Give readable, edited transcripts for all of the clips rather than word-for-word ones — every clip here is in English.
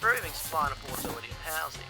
improving supply and affordability of housing.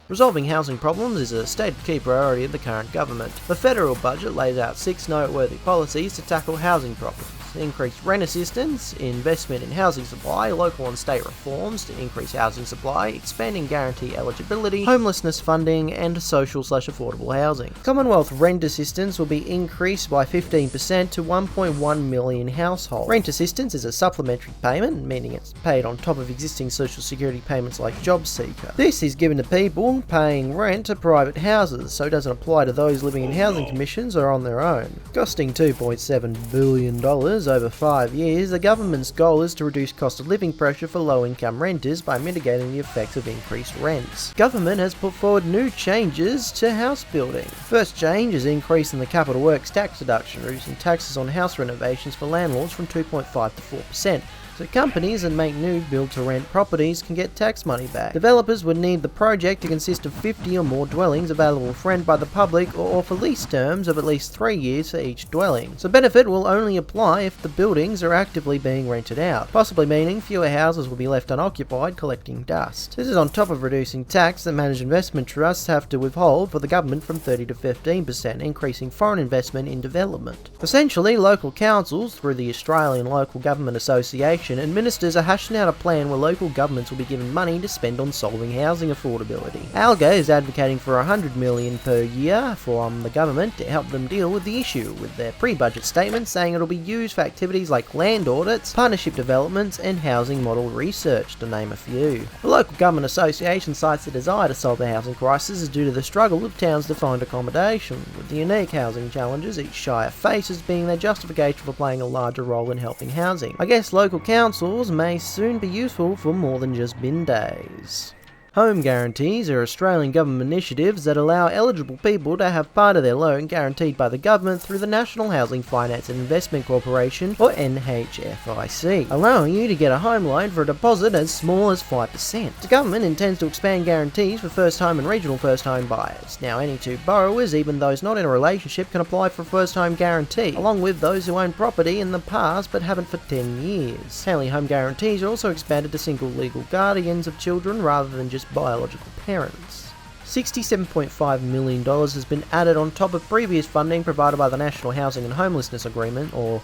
Resolving housing problems is a stated key priority of the current government. The federal budget lays out 6 noteworthy policies to tackle housing problems. Increased rent assistance, investment in housing supply, local and state reforms to increase housing supply, expanding guarantee eligibility, homelessness funding, and social/affordable housing. Commonwealth rent assistance will be increased by 15% to 1.1 million households. Rent assistance is a supplementary payment, meaning it's paid on top of existing social security payments like Jobseeker. This is given to people paying rent to private houses, so it doesn't apply to those living in housing commissions or on their own. Costing $2.7 billion over 5 years, the government's goal is to reduce cost of living pressure for low-income renters by mitigating the effects of increased rents. Government has put forward new changes to house building. First change is increasing the capital works tax deduction, reducing taxes on house renovations for landlords from 2.5 to 4%. So companies that make new build-to-rent properties can get tax money back. Developers would need the project to consist of 50 or more dwellings available for rent by the public or for lease terms of at least 3 years for each dwelling. So benefit will only apply if the buildings are actively being rented out, possibly meaning fewer houses will be left unoccupied collecting dust. This is on top of reducing tax that managed investment trusts have to withhold for the government from 30 to 15%, increasing foreign investment in development. Essentially, local councils, through the Australian Local Government Association, and ministers are hashing out a plan where local governments will be given money to spend on solving housing affordability. ALGA is advocating for $100 million per year from the government to help them deal with the issue, with their pre-budget statement saying it'll be used for activities like land audits, partnership developments, and housing model research, to name a few. The Local Government Association cites the desire to solve the housing crisis is due to the struggle of towns to find accommodation, with the unique housing challenges each shire faces being their justification for playing a larger role in helping housing. I guess local councils may soon be useful for more than just bin days. Home guarantees are Australian government initiatives that allow eligible people to have part of their loan guaranteed by the government through the National Housing Finance and Investment Corporation, or NHFIC, allowing you to get a home loan for a deposit as small as 5%. The government intends to expand guarantees for first-home and regional first-home buyers. Now, any two borrowers, even those not in a relationship, can apply for a first-home guarantee, along with those who own property in the past but haven't for 10 years. Family home guarantees are also expanded to single legal guardians of children rather than just biological parents. $67.5 million has been added on top of previous funding provided by the National Housing and Homelessness Agreement, or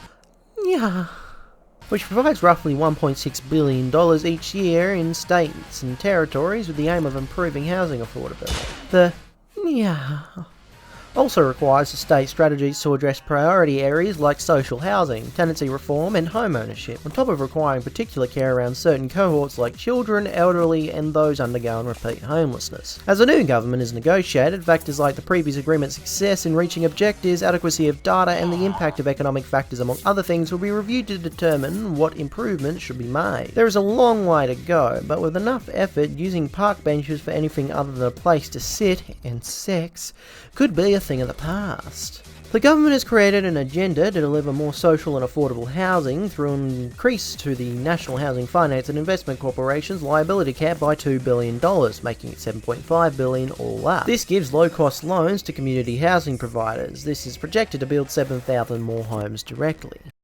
NHA, which provides roughly $1.6 billion each year in states and territories with the aim of improving housing affordability. The NHA also requires the state strategies to address priority areas like social housing, tenancy reform, and home ownership, on top of requiring particular care around certain cohorts like children, elderly, and those undergoing repeat homelessness. As the new government is negotiated, factors like the previous agreement's success in reaching objectives, adequacy of data, and the impact of economic factors among other things will be reviewed to determine what improvements should be made. There is a long way to go, but with enough effort, using park benches for anything other than a place to sit and sex could be a thing of the past. The government has created an agenda to deliver more social and affordable housing through an increase to the National Housing Finance and Investment Corporation's liability cap by $2 billion, making it $7.5 billion all up. This gives low-cost loans to community housing providers. This is projected to build 7,000 more homes directly.